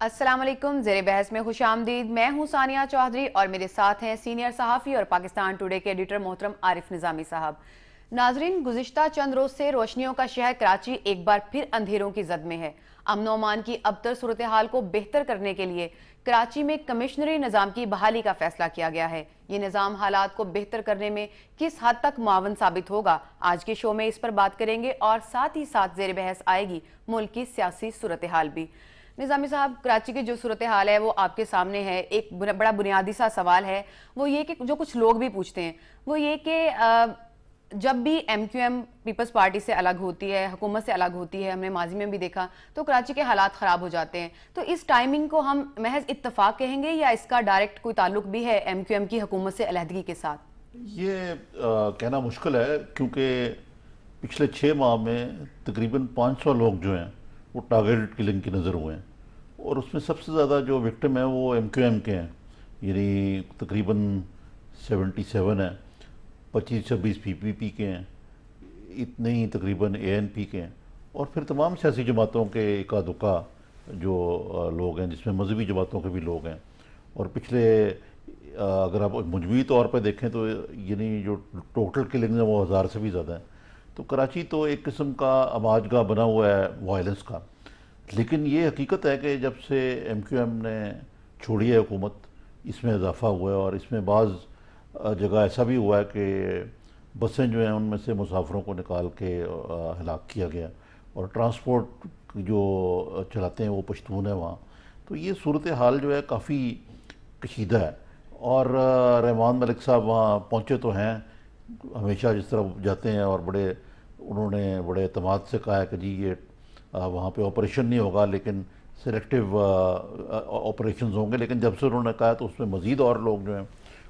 السلام علیکم، زیر بحث میں خوش آمدید۔ میں ہوں ثانیہ چودھری اور میرے ساتھ ہیں سینئر صحافی اور پاکستان ٹوڈے کے ایڈیٹر محترم عارف نظامی صاحب۔ ناظرین، گزشتہ چند روز سے روشنیوں کا شہر کراچی ایک بار پھر اندھیروں کی زد میں ہے۔ امن و امان کی ابتر صورتحال کو بہتر کرنے کے لیے کراچی میں کمشنری نظام کی بحالی کا فیصلہ کیا گیا ہے۔ یہ نظام حالات کو بہتر کرنے میں کس حد تک معاون ثابت ہوگا، آج کے شو میں اس پر بات کریں گے اور ساتھ ہی ساتھ زیر بحث آئے گی ملک کی سیاسی صورتحال بھی۔ نظامی صاحب، کراچی کی جو صورتحال ہے وہ آپ کے سامنے ہے۔ ایک بڑا بنیادی سا سوال ہے، وہ یہ کہ جو کچھ لوگ بھی پوچھتے ہیں وہ یہ کہ جب بھی M Q M Peoples Party سے الگ ہوتی ہے، حکومت سے الگ ہوتی ہے، ہم نے ماضی میں بھی دیکھا تو کراچی کے حالات خراب ہو جاتے ہیں۔ تو اس ٹائمنگ کو ہم محض اتفاق کہیں گے یا اس کا ڈائریکٹ کوئی تعلق بھی ہے ایم کیو ایم کی حکومت سے علیحدگی کے ساتھ؟ یہ کہنا مشکل ہے، کیونکہ پچھلے 6 ماہ میں تقریباً 500 لوگ جو ہیں وہ ٹارگیٹڈ کلنگ کی نظر ہوئے ہیں، اور اس میں سب سے زیادہ جو وکٹم ہیں وہ ایم کیو ایم کے ہیں، یعنی تقریباً 77 ہیں، 25-26 پی پی پی کے ہیں، اتنے ہی تقریباً اے این پی کے ہیں، اور پھر تمام سیاسی جماعتوں کے اکا دکا جو لوگ ہیں، جس میں مذہبی جماعتوں کے بھی لوگ ہیں۔ اور پچھلے اگر آپ مجموعی طور پہ دیکھیں تو یعنی جو ٹوٹل کلنگ ہیں وہ 1000 سے بھی زیادہ ہیں۔ تو کراچی تو ایک قسم کا آماج گاہ بنا ہوا ہے وائلنس کا، لیکن یہ حقیقت ہے کہ جب سے ایم کیو ایم نے چھوڑی ہے حکومت، اس میں اضافہ ہوا ہے، اور اس میں بعض جگہ ایسا بھی ہوا ہے کہ بسیں جو ہیں ان میں سے مسافروں کو نکال کے ہلاک کیا گیا، اور ٹرانسپورٹ جو چلاتے ہیں وہ پشتون ہیں وہاں۔ تو یہ صورتحال جو ہے کافی کشیدہ ہے، اور رحمان ملک صاحب وہاں پہنچے تو ہیں، ہمیشہ جس طرح جاتے ہیں، اور انہوں نے بڑے اعتماد سے کہا ہے کہ جی یہ وہاں پہ آپریشن نہیں ہوگا لیکن سلیکٹیو آپریشنز ہوں گے، لیکن جب سے انہوں نے کہا تو اس میں مزید اور لوگ جو ہیں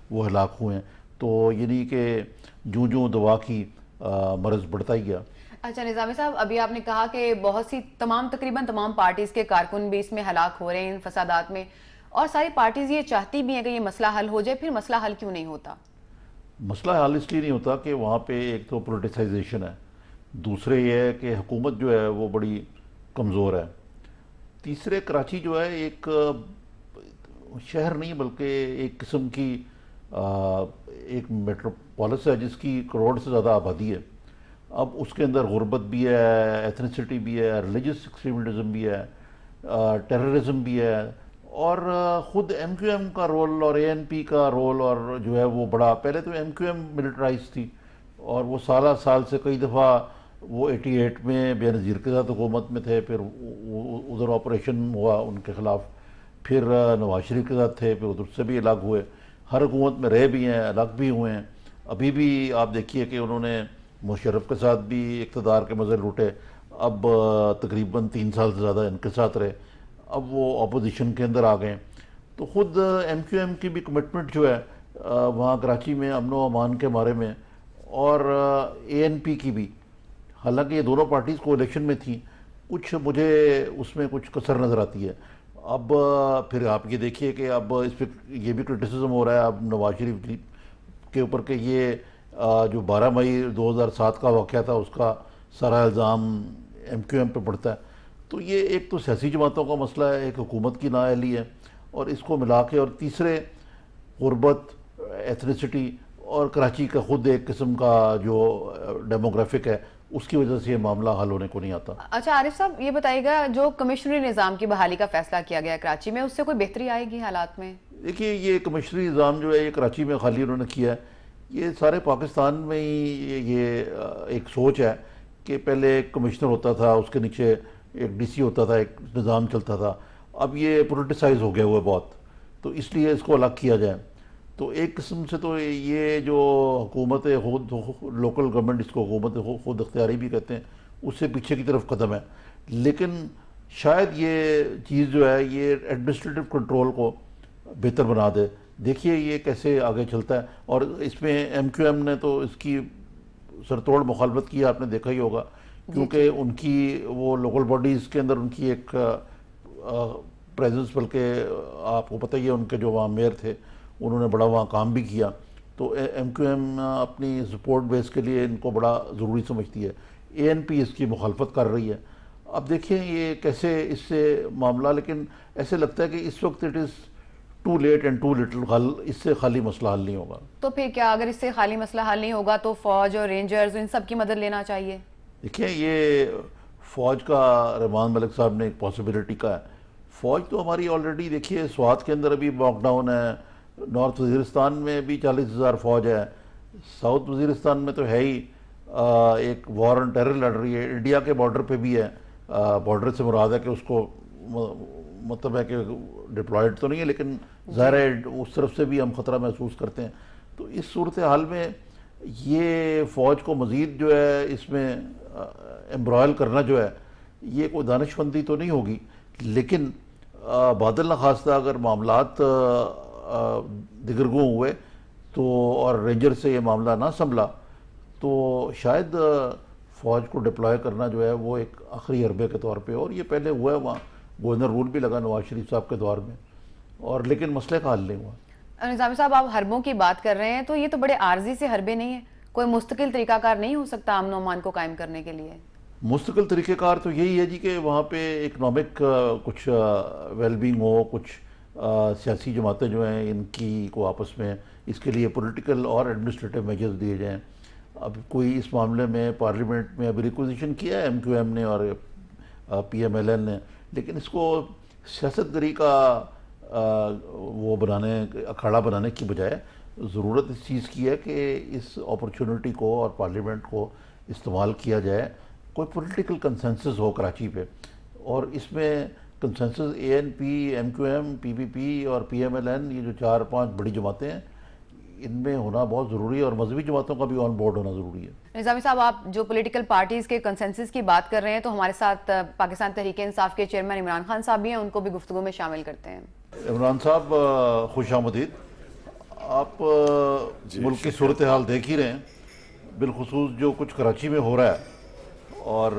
وہ ہلاک ہوئے ہیں۔ تو یعنی کہ جوں دوا کی مرض بڑھتا ہی گیا۔ اچھا نظامی صاحب، ابھی آپ نے کہا کہ بہت سی تقریباً تمام پارٹیز کے کارکن بھی اس میں ہلاک ہو رہے ہیں ان فسادات میں، اور ساری پارٹیز یہ چاہتی بھی ہیں کہ یہ مسئلہ حل ہو جائے۔ پھر مسئلہ حل کیوں نہیں ہوتا؟ مسئلہ حل اس لیے نہیں ہوتا کہ وہاں پہ ایک تو پولیٹیسائزیشن ہے، دوسرے یہ ہے کہ حکومت جو ہے وہ بڑی کمزور ہے، تیسرے کراچی جو ہے ایک شہر نہیں بلکہ ایک قسم کی ایک میٹروپولس ہے جس کی کروڑ سے زیادہ آبادی ہے۔ اب اس کے اندر غربت بھی ہے، ایتھنیسٹی بھی ہے، ریلیجس ایکسٹریمزم بھی ہے، ٹیررزم بھی ہے، اور خود ایم کیو ایم کا رول اور اے این پی کا رول اور جو ہے وہ بڑا، پہلے تو ایم کیو ایم ملٹرائز تھی، اور وہ سال سے کئی دفعہ وہ 88 میں بے نظیر کے ساتھ حکومت میں تھے، پھر ادھر آپریشن ہوا ان کے خلاف، پھر نواز شریف کے ساتھ تھے، پھر ادھر سے بھی الگ ہوئے، ہر حکومت میں رہے بھی ہیں، الگ بھی ہوئے ہیں۔ ابھی بھی آپ دیکھیے کہ انہوں نے مشرف کے ساتھ بھی اقتدار کے مزے لوٹے، اب تقریباً 3 سال سے زیادہ ان کے ساتھ رہے، اب وہ اپوزیشن کے اندر آ گئے۔ تو خود ایم کیو ایم کی بھی کمٹمنٹ جو ہے وہاں کراچی میں امن و امان کے بارے میں، اور اے این پی کی بھی، حالانکہ یہ دونوں پارٹیز کو الیکشن میں تھیں، کچھ مجھے اس میں کچھ کسر نظر آتی ہے۔ اب پھر آپ یہ دیکھیے کہ اب اس پہ یہ بھی کرٹیسزم ہو رہا ہے اب نواز شریف کے اوپر کہ یہ جو 12 مئی 2007 کا واقعہ تھا اس کا سارا الزام ایم کیو ایم پہ پڑتا ہے۔ تو یہ ایک تو سیاسی جماعتوں کا مسئلہ ہے، ایک حکومت کی نااہلی ہے، اور اس کو ملا کے، اور تیسرے غربت، ایتھنیسٹی، اور کراچی کا خود ایک قسم کا جو ڈیموگرافک ہے، اس کی وجہ سے یہ معاملہ حل ہونے کو نہیں آتا۔ اچھا عارف صاحب، یہ بتائیے گا جو کمشنری نظام کی بحالی کا فیصلہ کیا گیا کراچی میں، اس سے کوئی بہتری آئے گی حالات میں؟ دیکھیے، یہ کمشنری نظام جو ہے یہ کراچی میں خالی انہوں نے کیا ہے، یہ سارے پاکستان میں ہی یہ ایک سوچ ہے کہ پہلے ایک کمشنر ہوتا تھا، اس کے نیچے ایک ڈی سی ہوتا تھا، ایک نظام چلتا تھا، اب یہ پولیٹیسائز ہو گیا ہوا ہے بہت، تو اس لیے اس کو الگ کیا جائے۔ تو ایک قسم سے تو یہ جو حکومت خود لوکل گورنمنٹ، اس کو حکومت خود اختیاری بھی کہتے ہیں، اس سے پیچھے کی طرف قدم ہے، لیکن شاید یہ چیز جو ہے یہ ایڈمنسٹریٹو کنٹرول کو بہتر بنا دے۔ دیکھیے یہ کیسے آگے چلتا ہے، اور اس میں ایم کیو ایم نے تو اس کی سرتوڑ مخالفت کی، آپ نے دیکھا ہی ہوگا، کیونکہ ان کی وہ لوکل باڈیز کے اندر ان کی ایک پریزنس، بلکہ آپ کو پتہ ہی ہے ان کے جو وہاں میئر تھے انہوں نے بڑا وہاں کام بھی کیا، تو ایم کیو ایم اپنی سپورٹ بیس کے لیے ان کو بڑا ضروری سمجھتی ہے۔ اے این پی اس کی مخالفت کر رہی ہے۔ اب دیکھیں یہ کیسے اس سے معاملہ، لیکن ایسے لگتا ہے کہ اس وقت it is too late and too little, اس سے خالی مسئلہ حل نہیں ہوگا. تو پھر کیا اگر اس سے خالی مسئلہ حل نہیں ہوگا تو فوج اور رینجرز ان سب کی مدد لینا چاہیے؟ دیکھیں یہ فوج کا رحمان ملک صاحب نے ایک پاسبلٹی کا ہے. فوج تو ہماری آلریڈی دیکھیے سوات کے اندر ابھی لاک ڈاؤن ہے، نارتھ وزیرستان میں بھی 40,000 فوج ہے، ساؤتھ وزیرستان میں تو ہے ہی، ایک وار آن ٹیرر لڑ رہی ہے، انڈیا کے بارڈر پہ بھی ہے. بارڈر سے مراد ہے کہ اس کو مطلب ہے کہ ڈپلائڈ تو نہیں ہے، لیکن ظاہر ہے اس طرف سے بھی ہم خطرہ محسوس کرتے ہیں. تو اس صورتحال میں یہ فوج کو مزید جو ہے اس میں امبرائل کرنا جو ہے یہ کوئی دانش مندی تو نہیں ہوگی، لیکن بادل نخواستہ اگر معاملات دگرگوں ہوئے تو اور رینجر سے یہ معاملہ نہ سنبھلا تو شاید فوج کو ڈپلائے کرنا جو ہے وہ ایک آخری حربے کے طور پہ، اور یہ پہلے ہوا ہے، وہاں گورنر رول بھی لگا نواز شریف صاحب کے دور میں، اور لیکن مسئلے کا حل نہیں ہوا. نظامی صاحب آپ حربوں کی بات کر رہے ہیں تو یہ تو بڑے عارضی سے حربے نہیں ہیں، کوئی مستقل طریقہ کار نہیں ہو سکتا امن و امان کو قائم کرنے کے لیے؟ مستقل طریقہ کار تو یہی ہے جی کہ وہاں پہ اکنامک کچھ ویل بینگ ہو، کچھ سیاسی جماعتیں جو ہیں ان کی کو آپس میں اس کے لیے پولیٹیکل اور ایڈمنسٹریٹو میجرز دیے جائیں. اب کوئی اس معاملے میں پارلیمنٹ میں ابھی ریکوزیشن کیا ہے MQM نے اور PMLN نے، لیکن اس کو سیاست گری کا وہ بنانے، اکھاڑا بنانے کی بجائے ضرورت اس چیز کی ہے کہ اس اپرچونٹی کو اور پارلیمنٹ کو استعمال کیا جائے، کوئی پولیٹیکل کنسنسس ہو کراچی پہ. اور اس میں کنسنسس ANP، MQM، PPP اور PMLN، یہ جو 4-5 بڑی جماعتیں ہیں ان میں ہونا بہت ضروری ہے، اور مذہبی جماعتوں کا بھی آن بورڈ ہونا ضروری ہے. نظامی صاحب آپ جو پولیٹیکل پارٹیز کے کنسنسس کی بات کر رہے ہیں تو ہمارے ساتھ پاکستان تحریک انصاف کے چیئرمین عمران خان صاحب بھی ہیں، ان کو بھی گفتگو میں شامل کرتے ہیں. عمران صاحب خوش آمدید. آپ ملک کی صورتحال دیکھ ہی رہے ہیں، بالخصوص جو کچھ کراچی میں ہو رہا ہے، اور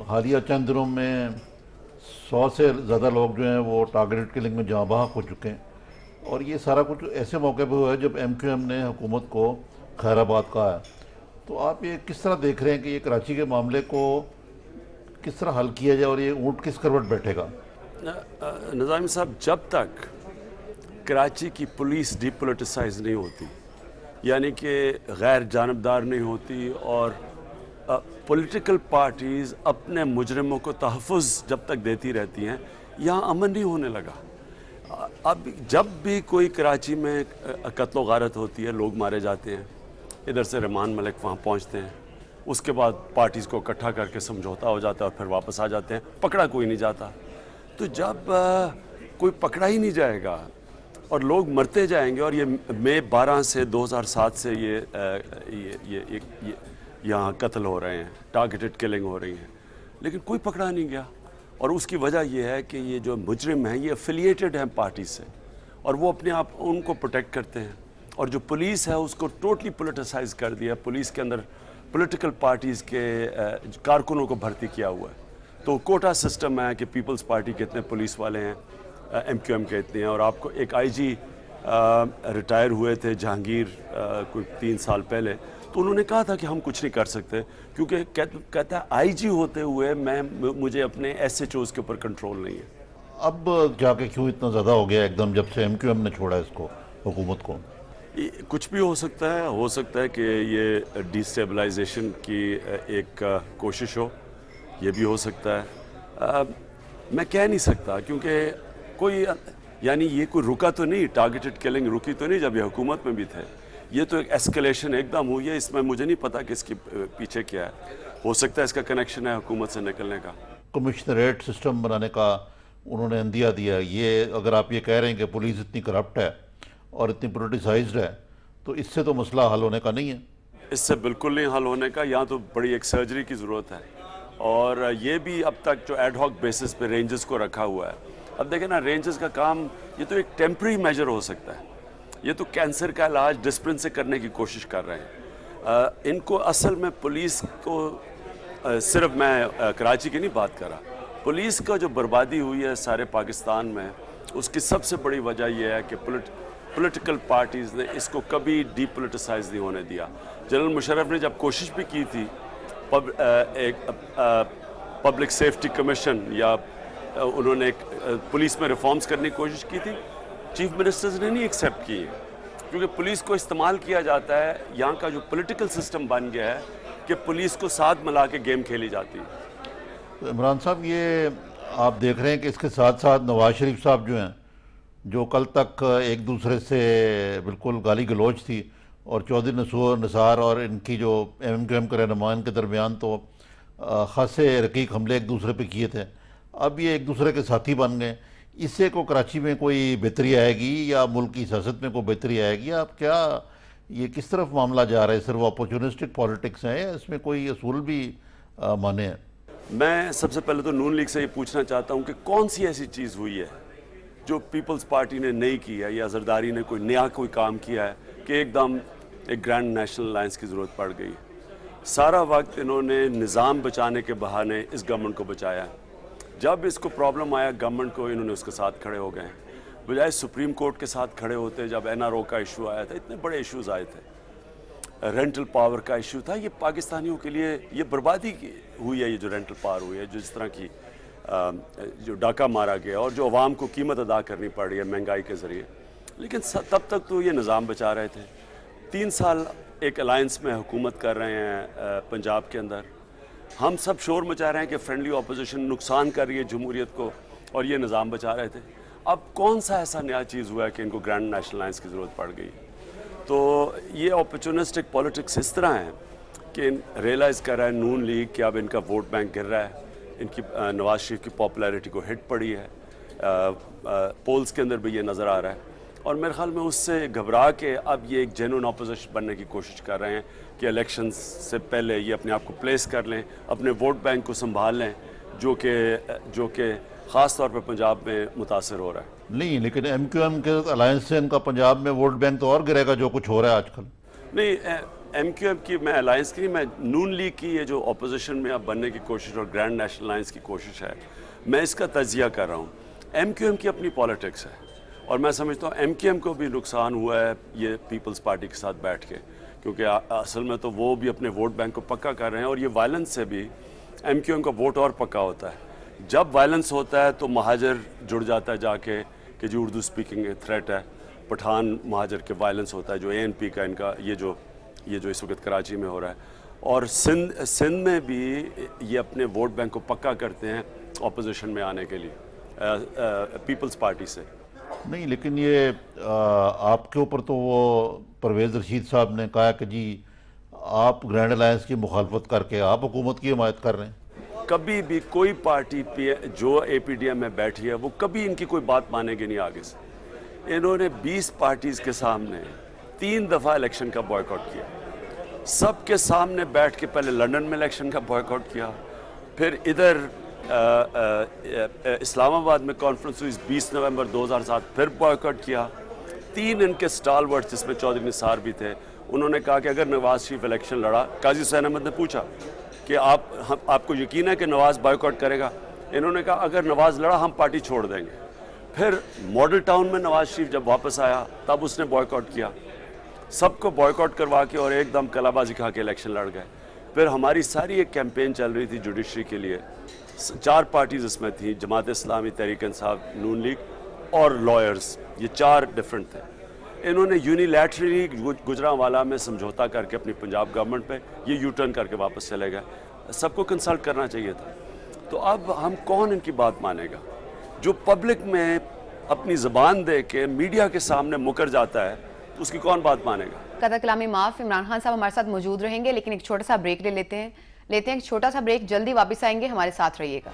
حالیہ چند دنوں میں 100 سے زیادہ لوگ جو ہیں وہ ٹارگیٹڈ کلنگ میں جاں بحق ہو چکے ہیں، اور یہ سارا کچھ ایسے موقع پہ ہوا ہے جب MQM نے حکومت کو خیر آباد کہا ہے. تو آپ یہ کس طرح دیکھ رہے ہیں کہ یہ کراچی کے معاملے کو کس طرح حل کیا جائے اور یہ اونٹ کس کروٹ بیٹھے گا؟ نظامی صاحب، جب تک کراچی کی پولیس ڈی پولیٹیسائز نہیں ہوتی، یعنی کہ غیر جانبدار نہیں ہوتی، اور پولیٹیکل پارٹیز اپنے مجرموں کو تحفظ جب تک دیتی رہتی ہیں، یہاں امن نہیں ہونے لگا. اب جب بھی کوئی کراچی میں قتل و غارت ہوتی ہے، لوگ مارے جاتے ہیں، ادھر سے رحمان ملک وہاں پہنچتے ہیں، اس کے بعد پارٹیز کو اکٹھا کر کے سمجھوتا ہو جاتا ہے اور پھر واپس آ جاتے ہیں، پکڑا کوئی نہیں جاتا. تو جب کوئی پکڑا ہی نہیں جائے گا اور لوگ مرتے جائیں گے، اور یہ مئی 12 سے 2007 سے یہ یہاں قتل ہو رہے ہیں، ٹارگیٹڈ کلنگ ہو رہی ہیں، لیکن کوئی پکڑا نہیں گیا. اور اس کی وجہ یہ ہے کہ یہ جو مجرم ہیں یہ افیلیٹڈ ہیں پارٹی سے، اور وہ اپنے آپ ان کو پروٹیکٹ کرتے ہیں. اور جو پولیس ہے اس کو ٹوٹلی پولیٹیسائز کر دیا، پولیس کے اندر پولیٹیکل پارٹیز کے کارکنوں کو بھرتی کیا ہوا ہے. تو کوٹا سسٹم ہے کہ پیپلز پارٹی کے اتنے پولیس والے ہیں، MQM کے اتنے ہیں، اور آپ کو ایک IG ریٹائر ہوئے تھے جہانگیر کوئی 3 سال پہلے، تو انہوں نے کہا تھا کہ ہم کچھ نہیں کر سکتے، کیونکہ کہتا ہے IG ہوتے ہوئے مجھے اپنے SHOs کے اوپر کنٹرول نہیں ہے. اب جا کے کیوں اتنا زیادہ ہو گیا ایک دم جب سے MQM نے چھوڑا اس کو، حکومت کو؟ کچھ بھی ہو سکتا ہے کہ یہ ڈیسٹیبلائزیشن کی ایک کوشش ہو، یہ بھی ہو سکتا ہے. میں کہہ نہیں سکتا، کیونکہ کوئی یعنی یہ کوئی رکا تو نہیں، ٹارگیٹڈ کلنگ رکی تو نہیں جب یہ حکومت میں بھی تھے. یہ تو ایک ایسکلیشن ایک دم ہوئی ہے، اس میں مجھے نہیں پتا کہ اس کے پیچھے کیا ہے. ہو سکتا ہے اس کا کنیکشن ہے حکومت سے نکلنے کا. کمشنریٹ سسٹم بنانے کا انہوں نے اندیا دیا. یہ اگر آپ یہ کہہ رہے ہیں کہ پولیس اتنی کرپٹ ہے اور اتنی پولیٹیسائزڈ ہے تو اس سے تو مسئلہ حل ہونے کا نہیں ہے. اس سے بالکل نہیں حل ہونے کا، یہاں تو بڑی ایک سرجری کی ضرورت ہے. اور یہ بھی اب تک جو ایڈ ہاک بیسس پہ رینجز کو رکھا ہوا ہے. اب دیکھیں نا، رینجز کا کام یہ تو ایک ٹیمپری میجر ہو سکتا ہے. یہ تو کینسر کا علاج ڈسپلن سے کرنے کی کوشش کر رہے ہیں. ان کو اصل میں پولیس کو صرف میں کراچی کی نہیں بات کر رہا، پولیس کا جو بربادی ہوئی ہے سارے پاکستان میں، اس کی سب سے بڑی وجہ یہ ہے کہ پولیٹیکل پارٹیز نے اس کو کبھی ڈی پولیٹیسائز نہیں ہونے دیا. جنرل مشرف نے جب کوشش بھی کی تھی ایک پبلک سیفٹی کمیشن یا انہوں نے ایک پولیس میں ریفارمز کرنے کی کوشش کی تھی، چیف منسٹرز نے نہیں ایکسیپٹ کی ہے، کیونکہ پولیس کو استعمال کیا جاتا ہے، یہاں کا جو پولیٹیکل سسٹم بن گیا ہے کہ پولیس کو ساتھ ملا کے گیم کھیلی جاتی ہے۔ تو عمران صاحب، یہ آپ دیکھ رہے ہیں کہ اس کے ساتھ ساتھ نواز شریف صاحب جو ہیں، جو کل تک ایک دوسرے سے بالکل گالی گلوچ تھی، اور چودھری نثار اور ان کی جو ایم کیو ایم کے رہنمائان کے درمیان تو خاصے رقیق حملے ایک دوسرے پہ کیے تھے، اب یہ ایک دوسرے کے ساتھی بن گئے، اس سے کو کراچی میں کوئی بہتری آئے گی یا ملک کی سیاست میں کوئی بہتری آئے گی؟ آپ کیا یہ کس طرف معاملہ جا رہا ہے؟ صرف اپورچونسٹک پالیٹکس ہیں یا اس میں کوئی اصول بھی مانے ہیں؟ میں سب سے پہلے تو نون لیگ سے یہ پوچھنا چاہتا ہوں کہ کون سی ایسی چیز ہوئی ہے جو پیپلز پارٹی نے نہیں کی ہے یا زرداری نے کوئی نیا کوئی کام کیا ہے کہ ایک دم ایک گرینڈ نیشنل الائنس کی ضرورت پڑ گئی؟ سارا وقت انہوں نے نظام بچانے کے بہانے اس گورنمنٹ کو بچایا ہے، جب اس کو پرابلم آیا گورنمنٹ کو، انہوں نے اس کے ساتھ کھڑے ہو گئے ہیں، بجائے سپریم کورٹ کے ساتھ کھڑے ہوتے۔ جب این آر او کا ایشو آیا تھا، اتنے بڑے ایشوز آئے تھے، رینٹل پاور کا ایشو تھا، یہ پاکستانیوں کے لیے یہ بربادی ہوئی ہے، یہ جو رینٹل پاور ہوئی ہے، جو جس طرح کی جو ڈاکہ مارا گیا اور جو عوام کو قیمت ادا کرنی پڑ رہی ہے مہنگائی کے ذریعے، لیکن تب تک تو یہ نظام بچا رہے تھے۔ 3 سال ایک الائنس میں حکومت کر رہے ہیں پنجاب کے اندر، ہم سب شور مچا رہے ہیں کہ فرینڈلی اپوزیشن نقصان کر رہی ہے جمہوریت کو، اور یہ نظام بچا رہے تھے۔ اب کون سا ایسا نیا چیز ہوا ہے کہ ان کو گرینڈ نیشنل الائنس کی ضرورت پڑ گئی؟ تو یہ اپورچونسٹک پالیٹکس اس طرح ہیں کہ ریئلائز کر رہا ہے نون لیگ کہ اب ان کا ووٹ بینک گر رہا ہے، ان کی نواز شریف کی پاپولیرٹی کو ہٹ پڑی ہے، پولز کے اندر بھی یہ نظر آ رہا ہے، اور میرے خیال میں اس سے گھبرا کے اب یہ ایک جینوئن اپوزیشن بننے کی کوشش کر رہے ہیں کہ الیکشنز سے پہلے یہ اپنے آپ کو پلیس کر لیں، اپنے ووٹ بینک کو سنبھال لیں، جو کہ خاص طور پہ پنجاب میں متاثر ہو رہا ہے۔ نہیں، لیکن ایم کیو ایم کے الائنس سے ان کا پنجاب میں ووٹ بینک تو اور گرے گا، جو کچھ ہو رہا ہے آج کل۔ نہیں، ایم کیو ایم کی میں الائنس کی نہیں، میں نون لیگ کی یہ جو اپوزیشن میں اب بننے کی کوشش اور گرینڈ نیشنل الائنس کی کوشش ہے، میں اس کا تجزیہ کر رہا ہوں۔ ایم کیو ایم کی اپنی پالیٹکس ہے، اور میں سمجھتا ہوں ایم کیو ایم کو بھی نقصان ہوا ہے یہ پیپلز پارٹی کے ساتھ بیٹھ کے، کیونکہ اصل میں تو وہ بھی اپنے ووٹ بینک کو پکا کر رہے ہیں، اور یہ وائلنس سے بھی ایم کیو ایم کا ووٹ اور پکا ہوتا ہے۔ جب وائلنس ہوتا ہے تو مہاجر جڑ جاتا ہے جا کے کہ جی اردو سپیکنگ تھریٹ ہے، پٹھان مہاجر کے وائلنس ہوتا ہے، جو اے این پی کا ان کا یہ جو اس وقت کراچی میں ہو رہا ہے، اور سندھ میں بھی یہ اپنے ووٹ بینک کو پکا کرتے ہیں اپوزیشن میں آنے کے لیے پیپلز پارٹی سے۔ نہیں، لیکن یہ آپ کے اوپر تو وہ پرویز رشید صاحب نے کہا کہ جی آپ گرینڈ الائنس کی مخالفت کر کے آپ حکومت کی حمایت کر رہے ہیں۔ کبھی بھی کوئی پارٹی جو اے پی ڈی ایم میں بیٹھی ہے وہ کبھی ان کی کوئی بات مانے گی نہیں آگے سے۔ انہوں نے 20 پارٹیز کے سامنے 3 دفعہ الیکشن کا بائیکاٹ کیا، سب کے سامنے بیٹھ کے پہلے لندن میں الیکشن کا بائیکاٹ کیا، پھر ادھر اسلام آباد میں کانفرنس ہوئی 20 نومبر 2007 پھر بائیکاٹ کیا۔ 3 ان کے سٹالورٹس جس میں چودھری نثار بھی تھے، انہوں نے کہا کہ اگر نواز شریف الیکشن لڑا، قاضی حسین احمد نے پوچھا کہ آپ کو یقین ہے کہ نواز بائیکاٹ کرے گا؟ انہوں نے کہا اگر نواز لڑا ہم پارٹی چھوڑ دیں گے۔ پھر ماڈل ٹاؤن میں نواز شریف جب واپس آیا تب اس نے بائیکاٹ کیا، سب کو بائیکاٹ کروا کے اور ایک دم کلا بازی کھا کے الیکشن لڑ گئے۔ پھر ہماری ساری ایک کیمپین چل رہی تھی جوڈیشری کے لیے، 4 پارٹیز اس میں تھیں، جماعت اسلامی، تحریک انصاف، نون لیگ اور لائرز، یہ 4 ڈیفرنٹ تھے۔ انہوں نے یونیلیٹرلی گجرانوالہ میں سمجھوتا کر کے اپنی پنجاب گورنمنٹ پہ یہ یو ٹرن کر کے واپس چلے گئے۔ سب کو کنسلٹ کرنا چاہیے تھا۔ تو اب ہم کون ان کی بات مانے گا؟ جو پبلک میں اپنی زبان دے کے میڈیا کے سامنے مکر جاتا ہے اس کی کون بات مانے گا؟ قطع کلامی معاف، عمران خان صاحب ہمارے ساتھ موجود رہیں گے، لیکن ایک چھوٹا سا بریک لیتے ہیں ایک چھوٹا سا بریک، جلدی واپس آئیں گے، ہمارے ساتھ رہیے گا۔